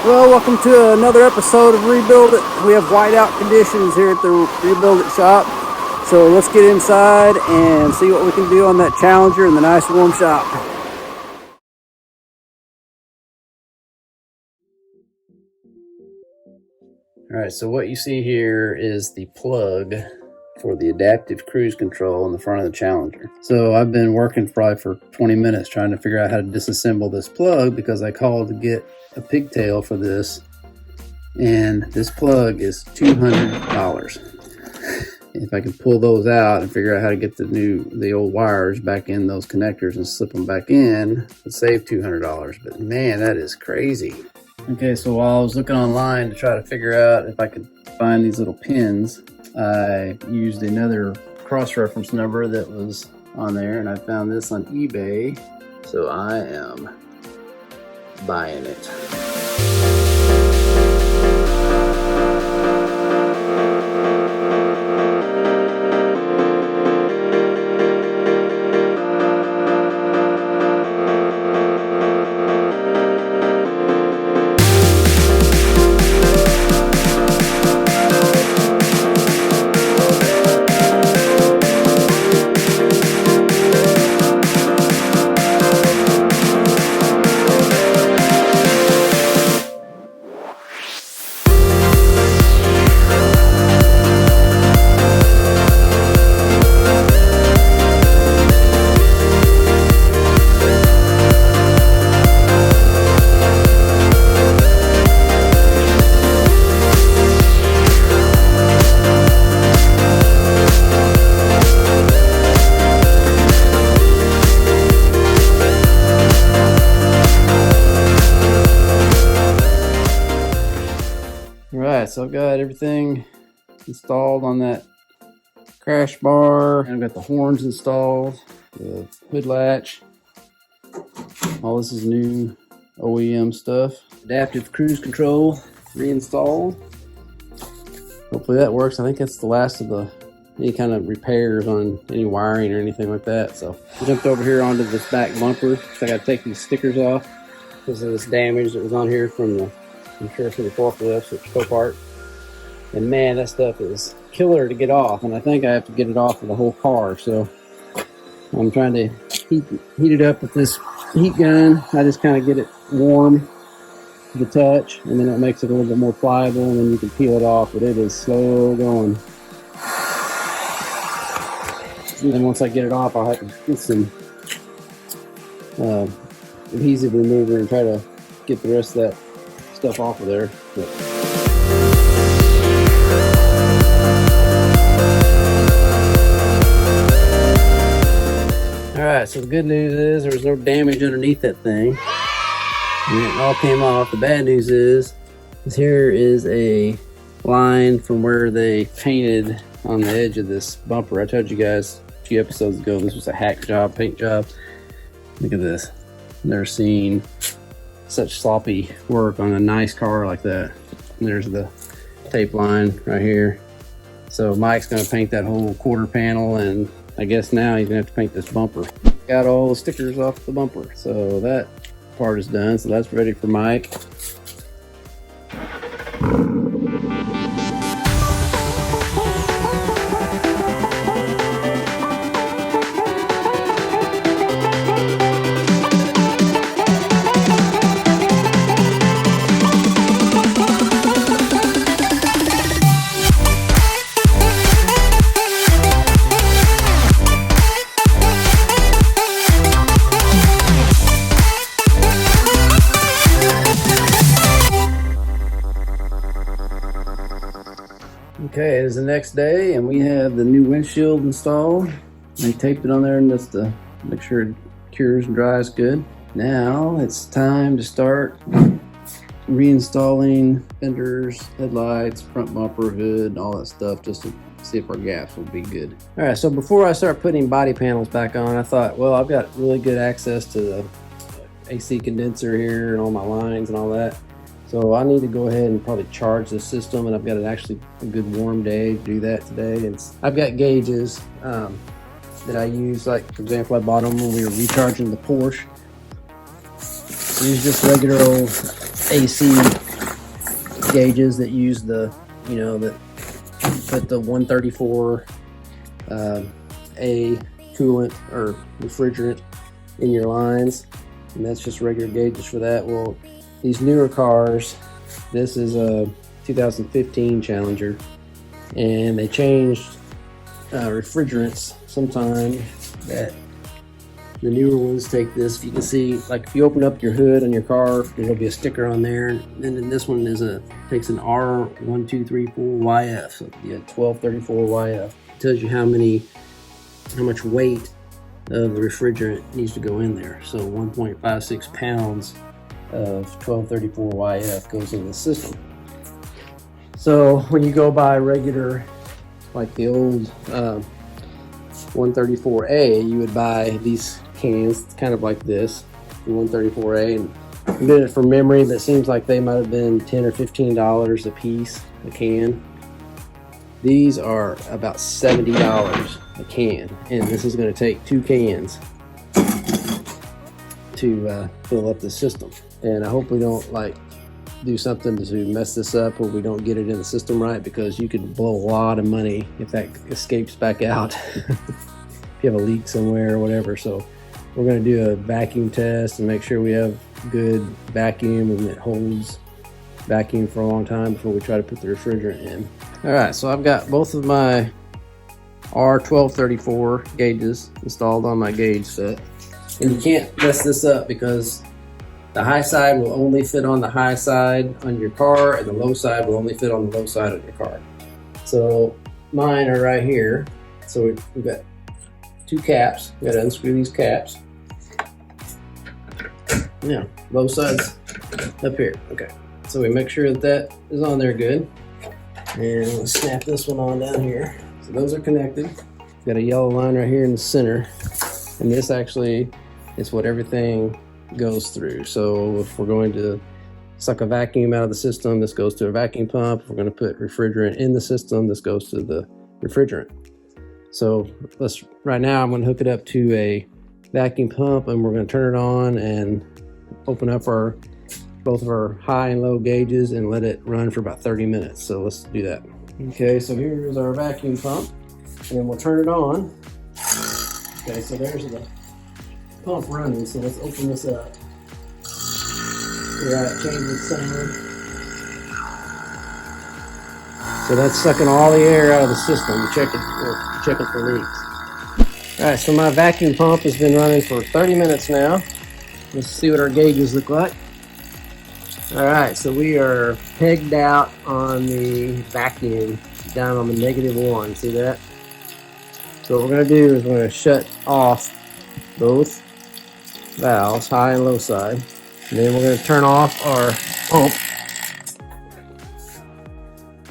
Well, welcome to another episode of Rebuild It. We have whiteout conditions here at the Rebuild It shop. So let's get inside and see what we can do on that Challenger in the nice warm shop. All right, so what you see here is the plug for the adaptive cruise control in the front of the Challenger. So I've been working probably for 20 minutes trying to figure out how to disassemble this plug because I called to get a pigtail for this, and this plug is $200. If I can pull those out and figure out how to get the old wires back in those connectors and slip them back in, it'd save $200. But man, that is crazy. Okay, so while I was looking online to try to figure out if I could find these little pins, I used another cross-reference number that was on there, and I found this on eBay, so I am buying it. Alright, so I've got everything installed on that crash bar, and I've got the horns installed, the hood latch. All this is new OEM stuff. Adaptive cruise control reinstalled. Hopefully that works. I think that's the last of any kind of repairs on any wiring or anything like that. So I jumped over here onto this back bumper. So I got to take these stickers off because of this damage that was on here from the forklifts, which fell apart. And man, that stuff is killer to get off, and I think I have to get it off of the whole car. So I'm trying to heat it up with this heat gun. I just kind of get it warm to the touch, and then it makes it a little bit more pliable, and then you can peel it off, but it is slow going. And then once I get it off, I'll have to get some adhesive remover and try to get the rest of that stuff off of there. Alright, so the good news is there was no damage underneath that thing, and it all came off. The bad news is here is a line from where they painted on the edge of this bumper. I told you guys a few episodes ago this was a hack job, paint job. Look at this. Never seen such sloppy work on a nice car like that. And there's the tape line right here. So Mike's gonna paint that whole quarter panel, and I guess now he's gonna have to paint this bumper. Got all the stickers off the bumper, so that part is done. So that's ready for Mike. Okay, it is the next day, and we have the new windshield installed. I taped it on there just to make sure it cures and dries good. Now it's time to start reinstalling fenders, headlights, front bumper, hood, all that stuff, just to see if our gaps will be good. All right, so before I start putting body panels back on, I thought, well, I've got really good access to the AC condenser here and all my lines and all that. So I need to go ahead and probably charge the system, and I've got a good warm day to do that today. And I've got gauges that I use, like for example, I bought them when we were recharging the Porsche. I use just regular old AC gauges that use the, that put the 134 A coolant or refrigerant in your lines, and that's just regular gauges for that. Well, these newer cars, this is a 2015 Challenger, and they changed refrigerants sometime. That the newer ones take this. If you can see, like if you open up your hood on your car, there'll be a sticker on there, and then this one takes an R1234YF, so yeah, 1234YF. It tells you how much weight of the refrigerant needs to go in there. So 1.56 pounds of 1234YF goes in the system. So when you go buy regular, like the old 134A, you would buy these cans kind of like this, the 134A, and I did it from memory, but it seems like they might have been $10 or $15 a piece, a can. These are about $70 a can, and this is going to take 2 cans to fill up the system. And I hope we don't do something to mess this up, or we don't get it in the system right, because you could blow a lot of money if that escapes back out. If you have a leak somewhere or whatever. So we're going to do a vacuum test and make sure we have good vacuum and it holds vacuum for a long time before we try to put the refrigerant in. All right, so I've got both of my R1234 gauges installed on my gauge set, and you can't mess this up because the high side will only fit on the high side on your car, and the low side will only fit on the low side of your car. So mine are right here. So we've got 2 caps. We gotta unscrew these caps. Yeah, both sides up here. Okay, so we make sure that is on there good. And we'll snap this one on down here. So those are connected. Got a yellow line right here in the center, and this actually is what everything goes through. So if we're going to suck a vacuum out of the system, this goes to a vacuum pump. If we're going to put refrigerant in the system, this goes to the refrigerant. So right now I'm going to hook it up to a vacuum pump, and we're going to turn it on and open up both of our high and low gauges and let it run for about 30 minutes. So let's do that. Okay, so here's our vacuum pump, and we'll turn it on. Okay, so there's the pump running, so let's open this up. We're at changing sound. So that's sucking all the air out of the system. We're checking for leaks. All right, so my vacuum pump has been running for 30 minutes now. Let's see what our gauges look like. All right, so we are pegged out on the vacuum down on the -1. See that? So what we're going to do is we're going to shut off both valves, high and low side. And then we're going to turn off our pump.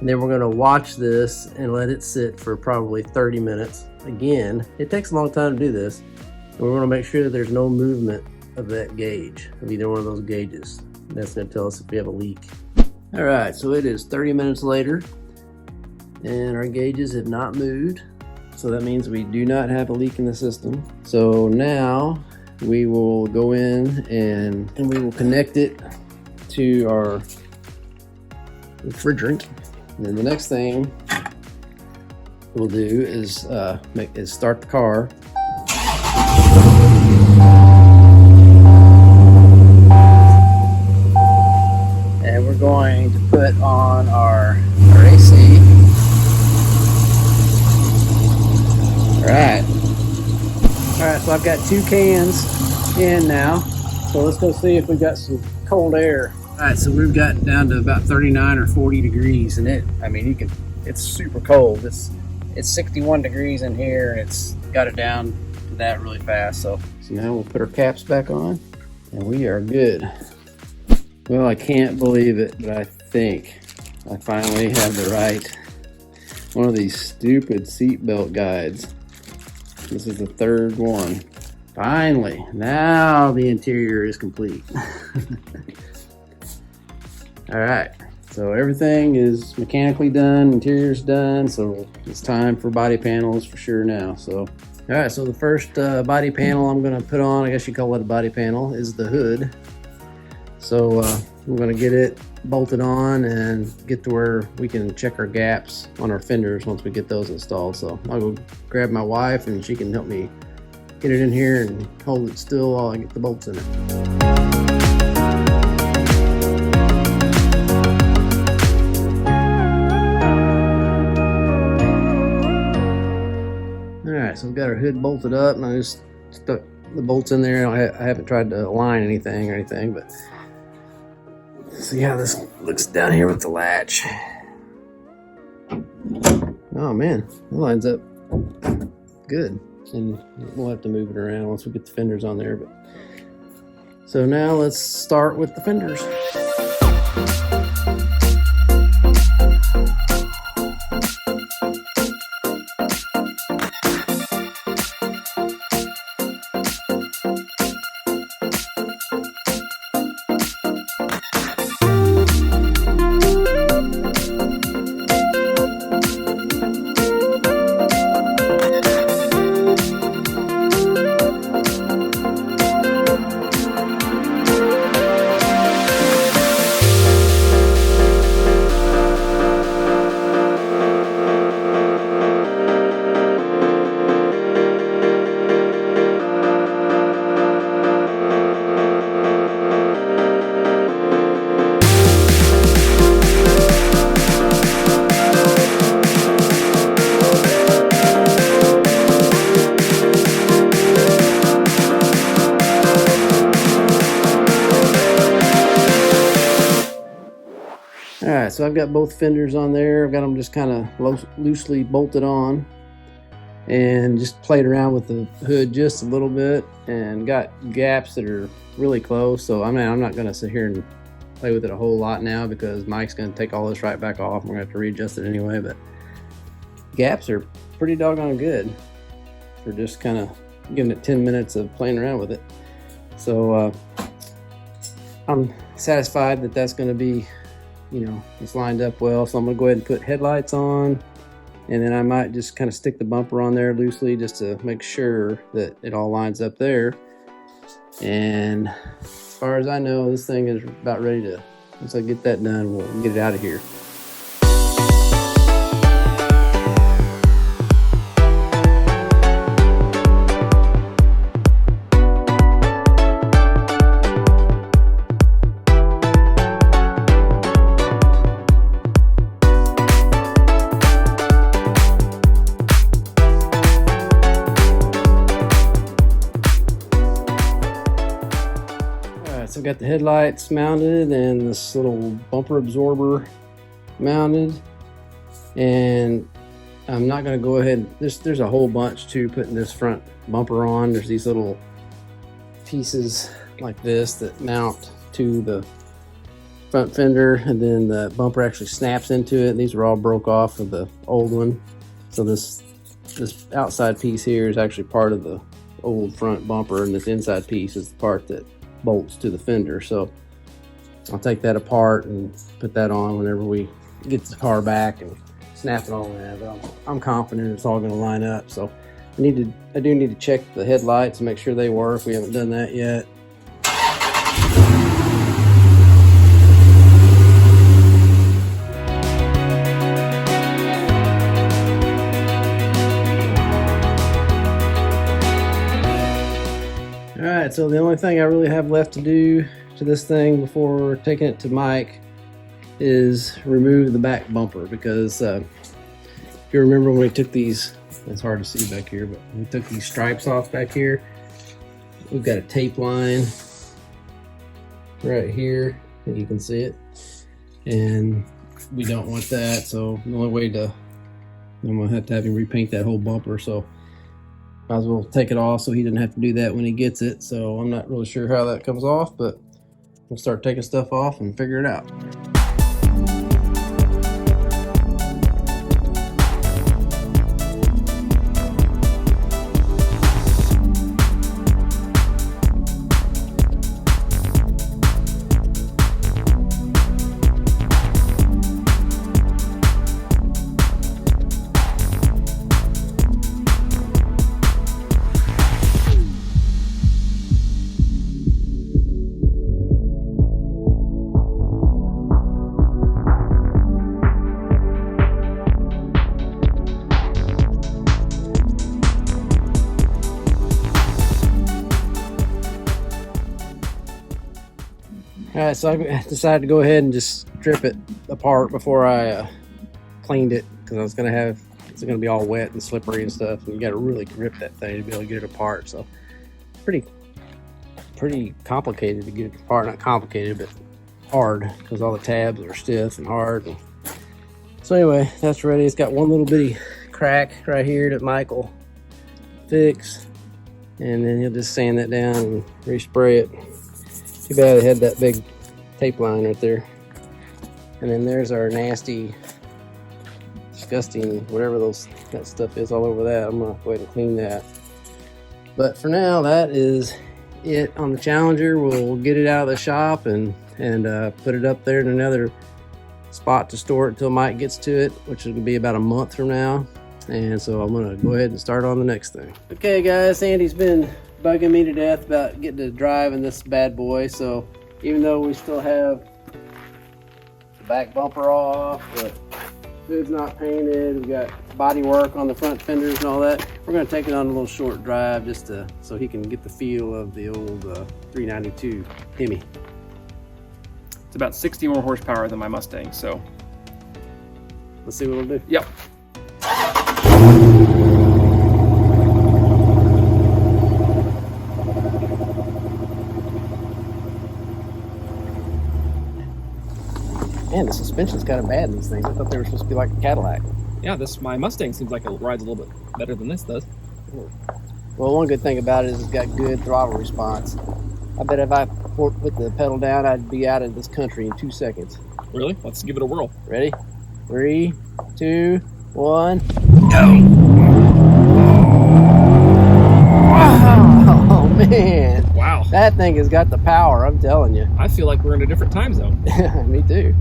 And then we're going to watch this and let it sit for probably 30 minutes. Again, it takes a long time to do this. We're going to make sure that there's no movement of that gauge, of either one of those gauges. That's going to tell us if we have a leak. All right, so it is 30 minutes later, and our gauges have not moved. So that means we do not have a leak in the system. So now we will go in and we will connect it to our refrigerant. And then the next thing we'll do is start the car. And we're going to put on our AC. All right, so I've got 2 cans in now. So let's go see if we've got some cold air. All right, so we've got down to about 39 or 40 degrees, and it's super cold. It's 61 degrees in here, and it's got it down to that really fast. So now we'll put our caps back on, and we are good. Well, I can't believe it, but I think I finally have the right one of these stupid seatbelt guides. This is the 3rd one. Finally, now the interior is complete. All right, so everything is mechanically done, interior's done, so it's time for body panels for sure now. So, all right, so the first body panel I'm gonna put on, I guess you call it a body panel, is the hood. So I'm gonna get it bolted on and get to where we can check our gaps on our fenders once we get those installed. So I'll go grab my wife and she can help me get it in here and hold it still while I get the bolts in it. Alright, so we've got our hood bolted up and I just stuck the bolts in there. I haven't tried to align anything or anything, but see how this looks down here with the latch. Oh man, that lines up good. And we'll have to move it around once we get the fenders on there. But so now let's start with the fenders. Alright, so I've got both fenders on there. I've got them just kind of loosely bolted on and just played around with the hood just a little bit and got gaps that are really close. So I mean, I'm not going to sit here and play with it a whole lot now because Mike's going to take all this right back off. We're going to have to readjust it anyway, but gaps are pretty doggone good for just kind of giving it 10 minutes of playing around with it. So I'm satisfied that that's going to be, you know, it's lined up well. So I'm gonna go ahead and put headlights on, and then I might just kind of stick the bumper on there loosely just to make sure that it all lines up there. And as far as I know, this thing is about ready to, once I get that done, we'll get it out of here. So I've got the headlights mounted and this little bumper absorber mounted, and I'm not going to go ahead. There's a whole bunch to putting this front bumper on. There's these little pieces like this that mount to the front fender, and then the bumper actually snaps into it. These are all broke off of the old one, so this outside piece here is actually part of the old front bumper, and this inside piece is the part that bolts to the fender. So I'll take that apart and put that on whenever we get the car back and snap it all in. But I'm confident it's all going to line up. So I do need to check the headlights and make sure they work. We haven't done that yet. Alright, so the only thing I really have left to do to this thing before taking it to Mike is remove the back bumper, because if you remember when we took these, it's hard to see back here, but we took these stripes off back here, we've got a tape line right here, and you can see it, and we don't want that. So the only way to, I'm gonna have to have him repaint that whole bumper, so might as well take it off so he doesn't have to do that when he gets it. So I'm not really sure how that comes off, but we'll start taking stuff off and figure it out. Alright, so I decided to go ahead and just strip it apart before I cleaned it, because it's gonna be all wet and slippery and stuff, and you gotta really grip that thing to be able to get it apart. So pretty complicated to get it apart. Not complicated, but hard, because all the tabs are stiff and hard. So anyway, that's ready. It's got one little bitty crack right here that Mike will fix, and then he'll just sand that down and respray it. Too bad it had that big tape line right there. And then there's our nasty, disgusting, whatever that stuff is all over that. I'm gonna go ahead and clean that. But for now, that is it on the Challenger. We'll get it out of the shop and put it up there in another spot to store it until Mike gets to it, which will be about a month from now. And so I'm gonna go ahead and start on the next thing. Okay guys, Andy's been bugging me to death about getting to drive in this bad boy. So even though we still have the back bumper off, the hood's not painted, we got body work on the front fenders and all that, we're gonna take it on a little short drive just so he can get the feel of the old 392 Hemi. It's about 60 more horsepower than my Mustang, so let's see what it'll do. Yep. Man, the suspension's kind of bad in these things. I thought they were supposed to be like a Cadillac. Yeah, my Mustang seems like it rides a little bit better than this does. Well, one good thing about it is it's got good throttle response. I bet if I put the pedal down, I'd be out of this country in 2 seconds. Really? Let's give it a whirl. Ready? 3, 2, 1, go! Oh, man. Wow. That thing has got the power, I'm telling you. I feel like we're in a different time zone. Me too.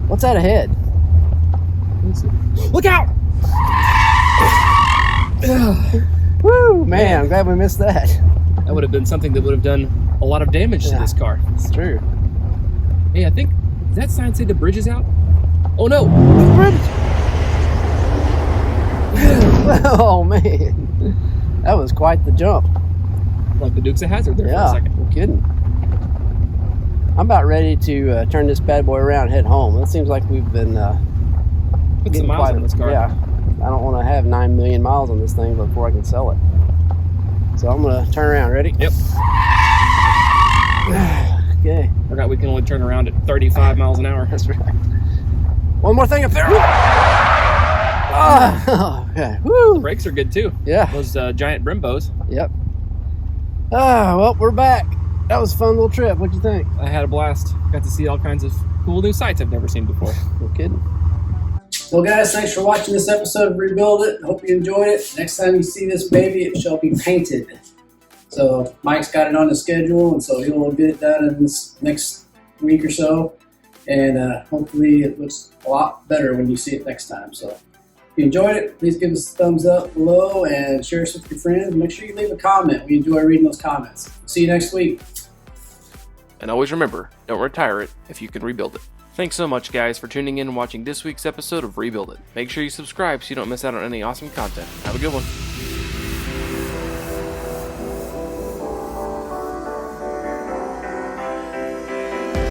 What's that ahead? Look out! Woo, man, I'm glad we missed that. That would have been something that would have done a lot of damage to this car. It's true. Hey, I think, does that sign say the bridge is out? Oh no! Oh man, that was quite the jump. Like the Dukes of Hazzard there for a second. No kidding. I'm about ready to turn this bad boy around and head home. It seems like we've been put some miles on this car. Yeah, I don't want to have 9 million miles on this thing before I can sell it. So I'm gonna turn around. Ready? Yep. Okay. Forgot we can only turn around at 35 miles an hour. That's right. One more thing up there. Okay. Woo. The brakes are good too. Yeah. Those giant Brimbos. Yep. Well, we're back. That was a fun little trip. What'd you think? I had a blast. Got to see all kinds of cool new sights I've never seen before. No kidding. Well, guys, thanks for watching this episode of Rebuild It. Hope you enjoyed it. Next time you see this baby, it shall be painted. So Mike's got it on the schedule, and so he'll get it done in this next week or so. And hopefully it looks a lot better when you see it next time. So if you enjoyed it, please give us a thumbs up below and share us with your friends. Make sure you leave a comment. We enjoy reading those comments. See you next week. And always remember, don't retire it if you can rebuild it. Thanks so much, guys, for tuning in and watching this week's episode of Rebuild It. Make sure you subscribe so you don't miss out on any awesome content. Have a good one.